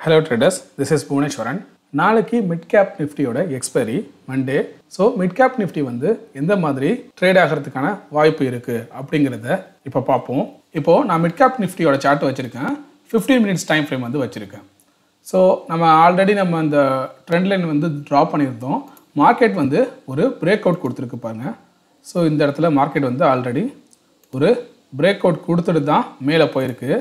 Hello traders, this is Bhuvaneshwaran. நாளைக்கு MidcpNifty யோட expiry Monday. So MidcpNifty வந்து எந்த மாதிரி ட்ரேட் ஆகிறதுக்கான வாய்ப்பு இருக்குது அப்படிங்கிறத இப்போ பார்ப்போம். இப்போது நான் MidcpNifty யோட சார்ட் வச்சுருக்கேன். 15 minutes டைம் ஃப்ரேம் வந்து வச்சுருக்கேன். ஸோ ஆல்ரெடி நம்ம அந்த ட்ரெண்ட் லைன் வந்து ட்ரா பண்ணியிருந்தோம். மார்க்கெட் வந்து ஒரு பிரேக் அவுட் கொடுத்துருக்கு பாருங்கள். ஸோ இந்த இடத்துல மார்க்கெட் வந்து ஆல்ரெடி ஒரு பிரேக் அவுட் கொடுத்துட்டு தான் மேலே போயிருக்கு.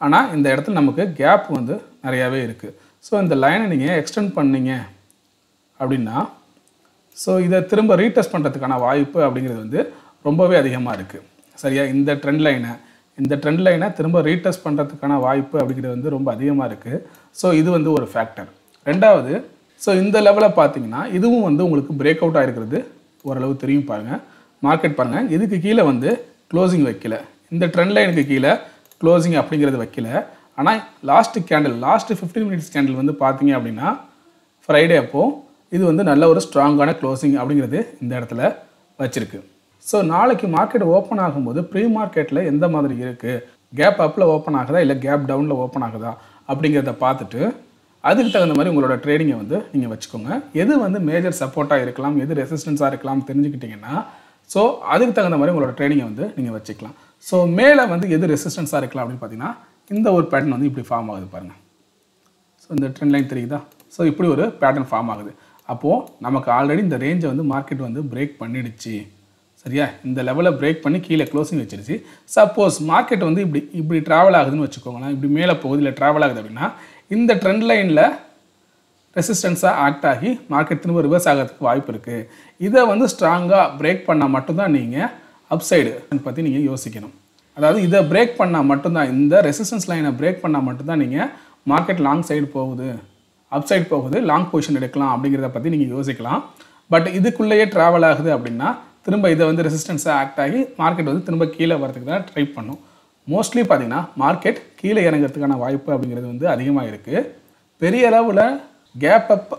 ஆனால் இந்த இடத்துல நமக்கு கேப் வந்து நிறையாவே இருக்குது. ஸோ இந்த லைனை நீங்கள் எக்ஸ்டெண்ட் பண்ணீங்க அப்படின்னா ஸோ இதை திரும்ப ரீடெஸ்ட் பண்ணுறதுக்கான வாய்ப்பு அப்படிங்கிறது வந்து ரொம்பவே அதிகமாக இருக்குது. சரியா, இந்த ட்ரெண்ட் லைனை திரும்ப ரீடெஸ்ட் பண்ணுறதுக்கான வாய்ப்பு அப்படிங்கிறது வந்து ரொம்ப அதிகமாக இருக்குது. ஸோ இது வந்து ஒரு ஃபேக்டர். ரெண்டாவது, ஸோ இந்த லெவலில் பார்த்தீங்கன்னா இதுவும் வந்து உங்களுக்கு பிரேக் அவுட் ஆகிருக்கிறது ஓரளவு தெரியும் பாருங்கள். மார்க்கெட் பாருங்கள், இதுக்கு கீழே வந்து க்ளோசிங் வைக்கல, இந்த ட்ரெண்ட் லைனுக்கு கீழே க்ளோசிங் அப்படிங்கிறது வைக்கல. ஆனால் லாஸ்ட் 15 minutes கேண்டில் வந்து பார்த்தீங்க அப்படின்னா ஃப்ரைடே அப்போது இது வந்து நல்ல ஒரு ஸ்ட்ராங்கான க்ளோசிங் அப்படிங்கிறது இந்த இடத்துல வச்சுருக்கு. ஸோ நாளைக்கு மார்க்கெட் ஓப்பன் ஆகும்போது ப்ரீ மார்க்கெட்டில் எந்த மாதிரி இருக்குது, கேப் அப்பில் ஓப்பன் ஆகுதா இல்லை கேப் டவுனில் ஓப்பன் ஆகுதா அப்படிங்கிறத பார்த்துட்டு அதுக்கு தகுந்த மாதிரி உங்களோட ட்ரேடிங்கை வந்து நீங்கள் வச்சுக்கோங்க. எது வந்து மேஜர் சப்போர்ட்டாக இருக்கலாம், எது ரெசிஸ்டன்ஸாக இருக்கலாம் தெரிஞ்சுக்கிட்டிங்கன்னா ஸோ அதுக்கு தகுந்த மாதிரி உங்களோட ட்ரேடிங்கை வந்து நீங்கள் வச்சுக்கலாம். ஸோ மேலே வந்து எது ரெசிஸ்டன்ஸாக இருக்கலாம் அப்படின்னு பார்த்தீங்கன்னா இந்த ஒரு பேட்டர்ன் வந்து இப்படி ஃபார்ம் ஆகுது பாருங்கள். ஸோ இந்த ட்ரெண்ட் லைன் தெரியுதா? ஸோ இப்படி ஒரு பேட்டர்ன் ஃபார்ம் ஆகுது. அப்போது நமக்கு ஆல்ரெடி இந்த ரேஞ்சை வந்து மார்க்கெட் வந்து பிரேக் பண்ணிடுச்சு. சரியா, இந்த லெவலில் பிரேக் பண்ணி கீழே க்ளோசிங் வச்சிருச்சு. சப்போஸ் மார்க்கெட் வந்து இப்படி ட்ராவல் ஆகுதுன்னு வச்சுக்கோங்களேன், இப்படி மேலே போகுது இல்லை ட்ராவல் ஆகுது அப்படின்னா இந்த ட்ரெண்ட் லைனில் ரெசிஸ்டன்ஸாக ஆக்ட் ஆகி மார்க்கெட் திரும்ப ரிவர்ஸ் ஆகிறதுக்கு வாய்ப்பு இருக்குது. இதை வந்து ஸ்ட்ராங்காக பிரேக் பண்ணால் மட்டும்தான் நீங்கள் அப்சைடு பற்றி நீங்கள் யோசிக்கணும். அதாவது இதை பிரேக் பண்ணால் மட்டும்தான், இந்த ரெசிஸ்டன்ஸ் லைனை பிரேக் பண்ணால் மட்டும்தான் நீங்கள் மார்க்கெட் லாங் சைடு போகுது, அப் சைடு போகுது, லாங் பொசிஷன் எடுக்கலாம் அப்படிங்கிறத பற்றி நீங்கள் யோசிக்கலாம். பட் இதுக்குள்ளேயே ட்ராவல் ஆகுது அப்படின்னா திரும்ப இதை வந்து ரெசிஸ்டன்ஸாக ஆக்ட் ஆகி மார்க்கெட் வந்து திரும்ப கீழே வரதுக்கு தான் ட்ரை பண்ணும். மோஸ்ட்லி பார்த்தீங்கன்னா மார்க்கெட் கீழே இறங்கிறதுக்கான வாய்ப்பு அப்படிங்கிறது வந்து அதிகமாக இருக்குது. பெரிய அளவில் கேப் அப்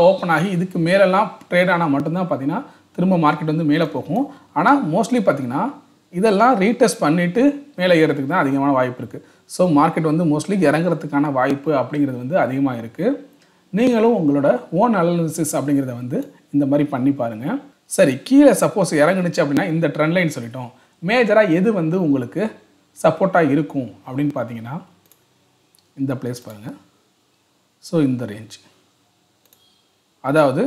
ஓப்பன் ஆகி இதுக்கு மேலெல்லாம் ட்ரேட் ஆனால் மட்டும்தான் பார்த்தீங்கன்னா திரும்ப மார்க்கெட் வந்து மேலே போகும். ஆனால் மோஸ்ட்லி பார்த்தீங்கன்னா இதெல்லாம் ரீடெஸ்ட் பண்ணிவிட்டு மேலே ஏறதுக்கு தான் அதிகமான வாய்ப்பு இருக்குது. ஸோ மார்க்கெட் வந்து மோஸ்ட்லி இறங்குறதுக்கான வாய்ப்பு அப்படிங்கிறது வந்து அதிகமாக இருக்குது. நீங்களும் உங்களோட ஓன் அனாலிசிஸ் அப்படிங்கிறத வந்து இந்த மாதிரி பண்ணி பாருங்கள். சரி, கீழே சப்போஸ் இறங்குனுச்சு அப்படின்னா இந்த ட்ரெண்ட் லைன் சொல்லிட்டோம். மேஜராக எது வந்து உங்களுக்கு சப்போர்ட்டாக இருக்கும் அப்படின்னு பார்த்தீங்கன்னா இந்த பிளேஸ் பாருங்கள். ஸோ இந்த ரேஞ்ச், அதாவது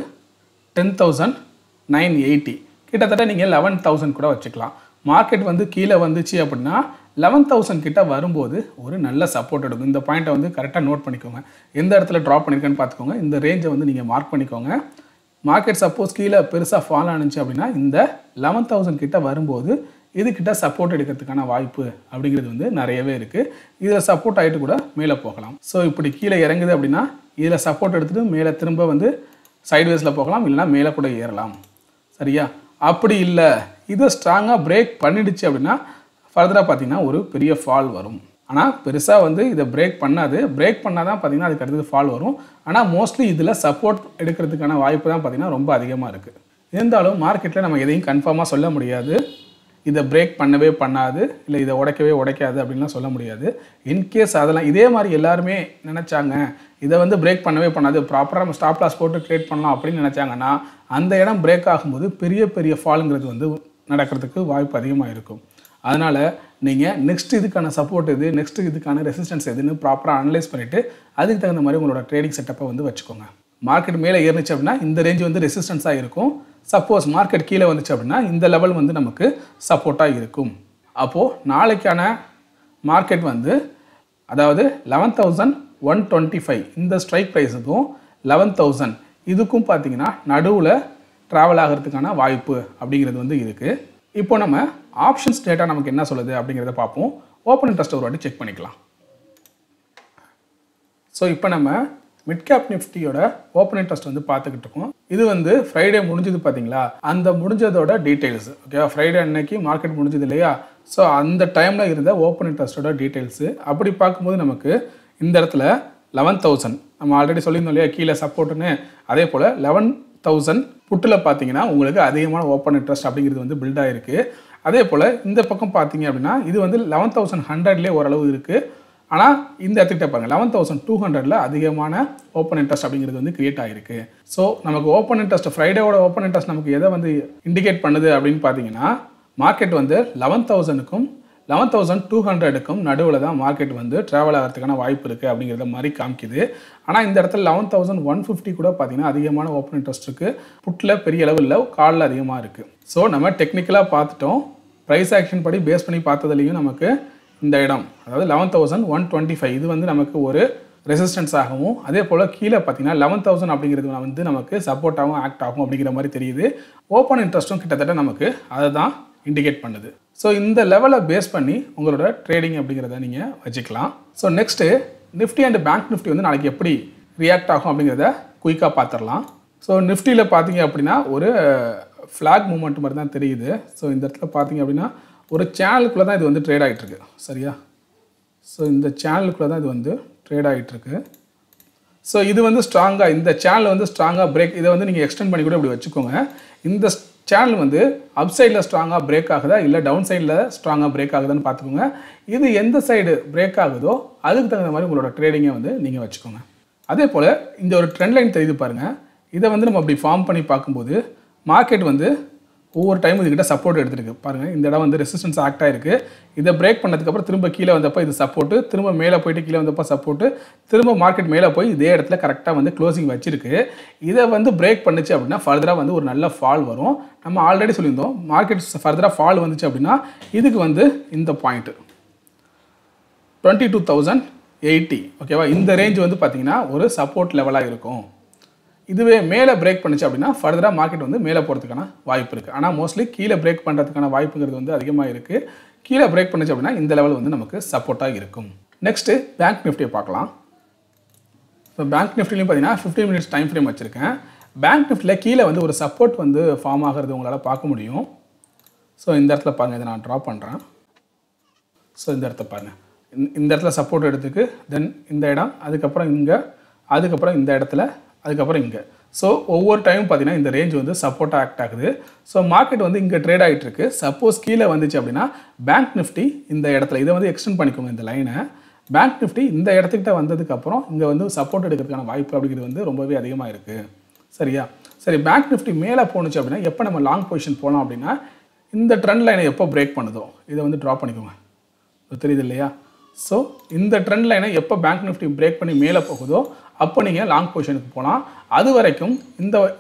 10,980 கிட்டத்தட்ட நீங்கள் 11,000 கூட வச்சுக்கலாம். மார்க்கெட் வந்து கீழே வந்துச்சு அப்படின்னா 11,000 கிட்ட வரும்போது ஒரு நல்ல சப்போர்ட் எடுக்கும். இந்த பாயிண்ட்டை வந்து கரெக்டாக நோட் பண்ணிக்கோங்க. எந்த இடத்துல ட்ராப் பண்ணியிருக்கேன்னு பார்த்துக்கோங்க. இந்த ரேஞ்சை வந்து நீங்கள் மார்க் பண்ணிக்கோங்க. மார்க்கெட் சப்போஸ் கீழே பெருசாக ஃபால் ஆனிச்சு அப்படின்னா இந்த 11,000 கிட்ட வரும்போது இதுக்கிட்ட சப்போர்ட் எடுக்கிறதுக்கான வாய்ப்பு அப்படிங்கிறது வந்து நிறையவே இருக்குது. இதில் சப்போர்ட் ஆகிட்டு கூட மேலே போகலாம். ஸோ இப்படி கீழே இறங்குது அப்படின்னா இதில் சப்போர்ட் எடுத்துகிட்டு மேலே திரும்ப வந்து சைட்வேஸில் போகலாம், இல்லைனா மேலே கூட ஏறலாம். சரியா, அப்படி இல்லை இதை ஸ்ட்ராங்காக பிரேக் பண்ணிடுச்சு அப்படின்னா ஃபர்தராக பார்த்தீங்கன்னா ஒரு பெரிய ஃபால் வரும். ஆனால் பெருசாக வந்து இதை பிரேக் பண்ணாது. பிரேக் பண்ணால் தான் பார்த்தீங்கன்னா அதுக்கு அடுத்தது ஃபால் வரும். ஆனால் மோஸ்ட்லி இதில் சப்போர்ட் எடுக்கிறதுக்கான வாய்ப்பு தான் பார்த்தீங்கன்னா ரொம்ப அதிகமாக இருக்குது. இருந்தாலும் மார்க்கெட்டில் நம்ம எதையும் கன்ஃபார்மாக சொல்ல முடியாது. இதை பிரேக் பண்ணவே பண்ணாது, இல்லை இதை உடைக்காது அப்படின்லாம் சொல்ல முடியாது. இன்கேஸ் அதெல்லாம் இதே மாதிரி எல்லாருமே நினச்சாங்க இதை வந்து பிரேக் பண்ணவே பண்ணாது, ப்ராப்பராக நம்ம ஸ்டாப் லாஸ் போட்டு ட்ரேட் பண்ணலாம் அப்படின்னு நினச்சாங்கன்னா அந்த இடம் பிரேக் ஆகும்போது பெரிய ஃபாலுங்கிறது வந்து நடக்கிறதுக்கு வாய்ப்பு அதிகமாக இருக்கும். அதனால் நீங்கள் நெக்ஸ்ட் இதுக்கான சப்போர்ட் எது, நெக்ஸ்ட் இதுக்கான ரெசிஸ்டன்ஸ் எதுன்னு ப்ராப்பராக அனலைஸ் பண்ணிவிட்டு அதுக்கு தகுந்த மாதிரி உங்களோட ட்ரேடிங் செட்டப்பை வந்து வச்சுக்கோங்க. மார்க்கெட் மேலே ஏறிச்சு அப்படின்னா இந்த ரேஞ்ச் வந்து ரெசிஸ்டன்ஸாக இருக்கும். சப்போஸ் மார்க்கெட் கீழே வந்துச்சு அப்படின்னா இந்த லெவல் வந்து நமக்கு சப்போர்ட்டாக இருக்கும். அப்போது நாளைக்கான மார்க்கெட் வந்து அதாவது 11,125 இந்த ஸ்ட்ரைக் ப்ரைஸுக்கும் 11,000 இதுக்கும் பார்த்தீங்கன்னா நடுவில் ட்ராவல் ஆகிறதுக்கான வாய்ப்பு அப்படிங்கிறது வந்து இருக்குது. இப்போ நம்ம ஆப்ஷன்ஸ் டேட்டா நமக்கு என்ன சொல்லுது அப்படிங்கிறத பார்ப்போம். ஓப்பன் இன்ட்ரெஸ்ட் ஒரு வாட்டி செக் பண்ணிக்கலாம். ஸோ இப்போ நம்ம MidcpNiftyயோட ஓப்பன் இன்ட்ரெஸ்ட் வந்து பார்த்துக்கிட்டு இருக்கோம். இது வந்து ஃப்ரைடே முடிஞ்சது பார்த்தீங்களா, அந்த முடிஞ்சதோட டீட்டெயில்ஸ். ஓகேவா, ஃப்ரைடே அன்னைக்கு மார்க்கெட் முடிஞ்சது இல்லையா, ஸோ அந்த டைமில் இருந்த ஓப்பன் இன்ட்ரெஸ்ட்டோட டீட்டெயில்ஸு அப்படி பார்க்கும்போது நமக்கு இந்த இடத்துல 11,000 நம்ம ஆல்ரெடி சொல்லியிருந்தோம் இல்லையா கீழே சப்போர்ட்டுன்னு. அதே போல் 11,000 புட்டில் பார்த்தீங்கன்னா உங்களுக்கு அதிகமான ஓப்பன் இன்ட்ரெஸ்ட் அப்படிங்கிறது வந்து பில்ட் ஆகிருக்கு. அதே போல் இந்த பக்கம் பார்த்தீங்க அப்படின்னா இது வந்து 11,100லேயே ஓரளவு இருக்குது. ஆனால் இந்த இடத்துக்கிட்ட பாருங்கள் 11,200ல் அதிகமான ஓப்பன் இன்ட்ரெஸ்ட் அப்படிங்கிறது வந்து கிரியேட் ஆகிருக்கு. ஸோ நமக்கு ஓப்பன் இன்ட்ரெஸ்ட் ஃப்ரைடேவோட ஓப்பன் இன்ட்ரெஸ்ட் நமக்கு எதை வந்து இண்டிகேட் பண்ணுது அப்படின்னு பார்த்தீங்கன்னா மார்க்கெட் வந்து 11,000க்கும் 11,200க்கும் நடுவில் தான் மார்க்கெட் வந்து ட்ராவல் ஆகிறதுக்கான வாய்ப்பு இருக்குது அப்படிங்கிறத மாதிரி காமிக்குது. ஆனால் இந்த இடத்துல 11,150 கூட பார்த்தீங்கன்னா அதிகமான ஓப்பன் இன்ட்ரெஸ்ட் இருக்குது. புட்டில் பெரிய அளவு இல்லை, காலில் அதிகமாக இருக்குது. ஸோ நம்ம டெக்னிக்கலாக பார்த்துட்டோம். ப்ரைஸ் ஆக்ஷன் படி பேஸ் பண்ணி பார்த்ததுலேயும் நமக்கு இந்த இடம் அதாவது 11,125 இது வந்து நமக்கு ஒரு ரெசிஸ்டன்ஸ் ஆகவும் அதே போல் கீழே பார்த்தீங்கன்னா 11,000 அப்படிங்கிறது வந்து நமக்கு சப்போர்ட்டாகவும் ஆக்ட் ஆகும் அப்படிங்கிற மாதிரி தெரியுது. ஓப்பன் இன்ட்ரெஸ்ட்டும் கிட்டத்தட்ட நமக்கு அதை தான் இண்டிகேட் பண்ணுது. ஸோ இந்த லெவலை பேஸ் பண்ணி உங்களோட ட்ரேடிங் அப்படிங்கிறத நீங்கள் வச்சுக்கலாம். So next Nifty and bank Nifty வந்து நாளைக்கு எப்படி ரியாக்ட் ஆகும் அப்படிங்கிறத குயிக்காக பார்த்துடலாம். ஸோ நிஃப்டியில் பார்த்தீங்க அப்படின்னா ஒரு ஃப்ளாக் மூமெண்ட் மாதிரி தான் தெரியுது. ஸோ இந்த இடத்துல பார்த்தீங்க அப்படின்னா ஒரு சேனலுக்குள்ளே தான் இது வந்து ட்ரேட் ஆகிட்டுருக்கு. சரியா? ஸோ இந்த சேனலுக்குள்ளே தான் இது வந்து ட்ரேட் ஆகிட்டுருக்கு. ஸோ இது வந்து ஸ்ட்ராங்காக இந்த சேனல் வந்து ஸ்ட்ராங்காக பிரேக் இதை வந்து நீங்கள் எக்ஸ்டெண்ட் பண்ணி கூட இப்படி வச்சுக்கோங்க. இந்த சேனல் வந்து அப் சைடில் ஸ்ட்ராங்காக பிரேக் ஆகுதா இல்லை டவுன் சைடில் ஸ்ட்ராங்காக பிரேக் ஆகுதான்னு பார்த்துக்கோங்க. இது எந்த சைடு பிரேக் ஆகுதோ அதுக்கு தகுந்த மாதிரி உங்களோட ட்ரேடிங்கை வந்து நீங்கள் வச்சுக்கோங்க. அதே போல் இந்த ஒரு ட்ரெண்ட் லைன் தெரியுது பாருங்கள். இதை வந்து நம்ம அப்படி ஃபார்ம் பண்ணி பார்க்கும்போது மார்க்கெட் வந்து ஒவ்வொரு டைம் இதுக்கிட்ட சப்போர்ட் எடுத்துருக்கு பாருங்கள். இந்த இடம் வந்து ரெசிஸ்டன்ஸ் ஆக்ட் ஆகிருக்கு. இதை பிரேக் பண்ணதுக்கப்புறம் திரும்ப கீழே வந்தப்போ இது சப்போர்ட்டு, திரும்ப மேலே போயிட்டு கீழே வந்தப்போ சப்போர்ட்டு, திரும்ப மார்க்கெட் மேலே போய் இதே இடத்துல கரெக்டாக வந்து க்ளோசிங் வச்சிருக்கு. இதை வந்து பிரேக் பண்ணிச்சு அப்படின்னா ஃபர்தராக வந்து ஒரு நல்ல ஃபால் வரும். நம்ம ஆல்ரெடி சொல்லியிருந்தோம் மார்க்கெட் ஃபர்தராக ஃபால் வந்துச்சு அப்படின்னா இதுக்கு வந்து இந்த பாயிண்ட்டு 22,080 ஓகேவா, இந்த ரேஞ்ச் வந்து பார்த்தீங்கன்னா ஒரு சப்போர்ட் லெவலாக இருக்கும். இதுவே மேலே பிரேக் பண்ணிச்சு அப்படின்னா ஃபர்தராக மார்க்கெட் வந்து மேலே போகிறதுக்கான வாய்ப்பு இருக்குது. ஆனால் மோஸ்ட்லி கீழே பிரேக் பண்ணுறதுக்கான வாய்ப்புங்கிறது வந்து அதிகமாக இருக்குது. கீழே பிரேக் பண்ணிச்சு அப்படின்னா இந்த லெவல் வந்து நமக்கு சப்போர்ட்டாக இருக்கும். நெக்ஸ்ட்டு பேங்க் நிஃப்டியை பார்க்கலாம். இப்போ பேங்க் நிஃப்டிலையும் பார்த்தீங்கன்னா 15 மினிட்ஸ் டைம் ஃப்ரேம் வச்சுருக்கேன். பேங்க் நிஃப்டியில் கீழே வந்து ஒரு சப்போர்ட் வந்து ஃபார்ம் ஆகிறது உங்களால் பார்க்க முடியும். ஸோ இந்த இடத்துல பாருங்கள், இதை நான் ட்ரா பண்ணுறேன். ஸோ இந்த இடத்த பாருங்கள், இந்த இடத்துல சப்போர்ட் எடுத்துக்கு, தென் இந்த இடம், அதுக்கப்புறம் இங்கே, அதுக்கப்புறம் இந்த இடத்துல, அதுக்கப்புறம் இங்கே. ஸோ ஒவ்வொரு டைமும் பார்த்தீங்கன்னா இந்த ரேஞ்ச் வந்து சப்போர்ட்டாக ஆக்ட் ஆகுது. ஸோ மார்க்கெட் வந்து இங்கே ட்ரேட் ஆகிட்டு இருக்கு. சப்போஸ் கீழே வந்துச்சு அப்படின்னா பேங்க் நிஃப்டி இந்த இடத்துல இதை வந்து எக்ஸ்டெண்ட் பண்ணிக்கோங்க இந்த லைனை. பேங்க் நிஃப்டி இந்த இடத்துக்கிட்ட வந்ததுக்கப்புறம் இங்கே வந்து சப்போர்ட் எடுக்கிறதுக்கான வாய்ப்பு அப்படிங்கிறது வந்து ரொம்பவே அதிகமாக இருக்குது. சரியா? சரி, பேங்க் நிஃப்டி மேலே போணுச்சு அப்படின்னா எப்போ நம்ம லாங் பொசிஷன் போகலாம் அப்படின்னா இந்த ட்ரெண்ட் லைனை எப்போ பிரேக் பண்ணுதோ இதை வந்து ட்ரா பண்ணிக்கோங்க. தெரியுது இல்லையா? ஸோ இந்த ட்ரெண்ட் லைனை எப்போ பேங்க் நிஃப்டி பிரேக் பண்ணி மேலே போகுதோ அப்போ நீங்கள் லாங் பொசிஷனுக்கு போகலாம். அது வரைக்கும்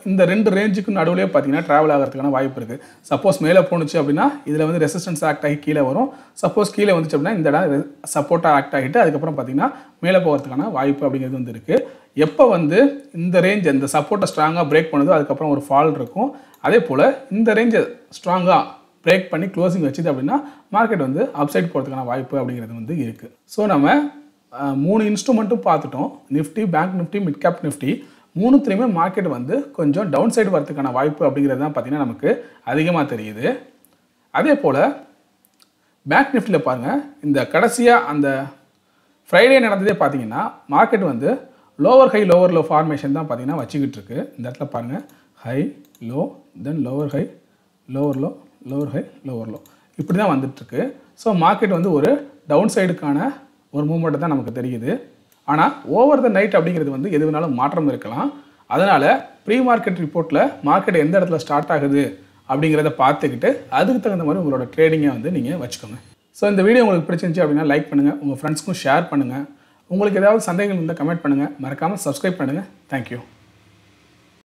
இந்த ரெண்டு ரேஞ்சுக்கு நடுவிலே பார்த்தீங்கன்னா ட்ராவல் ஆகிறதுக்கான வாய்ப்பு இருக்குது. சப்போஸ் மேலே போணுச்சு அப்படின்னா இதில் வந்து ரெசிஸ்டன்ஸ் ஆக்ட் ஆகி கீழே வரும். சப்போஸ் கீழே வந்துச்சு அப்படின்னா இந்த இடம் சப்போர்ட்டாக ஆக்ட் ஆகிட்டு அதுக்கப்புறம் பார்த்தீங்கன்னா மேலே போகிறதுக்கான வாய்ப்பு அப்படிங்கிறது வந்து இருக்குது. எப்போ வந்து இந்த ரேஞ்ச் இந்த சப்போர்ட்டை ஸ்ட்ராங்காக பிரேக் பண்ணுதோ அதுக்கப்புறம் ஒரு ஃபால் இருக்கும். அதே போல் இந்த ரேஞ்சை ஸ்ட்ராங்காக பிரேக் பண்ணி க்ளோசிங் வச்சுது அப்படின்னா மார்க்கெட் வந்து அப்சைட் போகிறதுக்கான வாய்ப்பு அப்படிங்கிறது வந்து இருக்குது. ஸோ நம்ம 3 இன்ஸ்ட்ருமெண்ட்டும் பார்த்துட்டோம். Nifty, bank Nifty, mid cap Nifty மூணுத்துலேயுமே மார்க்கெட் வந்து கொஞ்சம் டவுன் சைடு வரதுக்கான வாய்ப்பு அப்படிங்கிறது தான் பார்த்திங்கன்னா நமக்கு அதிகமாக தெரியுது. அதே போல் பேங்க் நிஃப்டியில் பாருங்கள், இந்த கடைசியாக அந்த ஃப்ரைடே நடந்ததே பார்த்தீங்கன்னா மார்க்கெட் வந்து lower high lower low formation தான் பார்த்தீங்கன்னா வச்சுக்கிட்டு இருக்கு. இந்த இடத்துல பாருங்கள், high low, then lower high lower low, lower high lower low, இப்படி தான் வந்துட்டுருக்கு. ஸோ மார்க்கெட் வந்து ஒரு டவுன் சைடுக்கான ஒரு மூவ்மெண்ட் தான் நமக்கு தெரியுது. ஆனால் ஓவர் த நைட் அப்படிங்கிறது வந்து எது வேணாலும் மாற்றம் இருக்கலாம். அதனால் ப்ரீ மார்க்கெட் ரிப்போர்ட்டில் மார்க்கெட் எந்த இடத்துல ஸ்டார்ட் ஆகுது அப்படிங்கிறத பார்த்துக்கிட்டு அதுக்கு தகுந்த மாதிரி உங்களோட ட்ரேடிங்கை வந்து நீங்கள் வச்சுக்கோங்க. ஸோ இந்த வீடியோ உங்களுக்கு பிடிச்சிருந்துச்சு அப்படின்னா லைக் பண்ணுங்கள், உங்கள் ஃப்ரெண்ட்ஸ்க்கும் ஷேர் பண்ணுங்கள். உங்களுக்கு ஏதாவது சந்தேகங்கள் இருந்தால் கமெண்ட் பண்ணுங்கள். மறக்காமல் சப்ஸ்கிரைப் பண்ணுங்கள். தேங்க்யூ.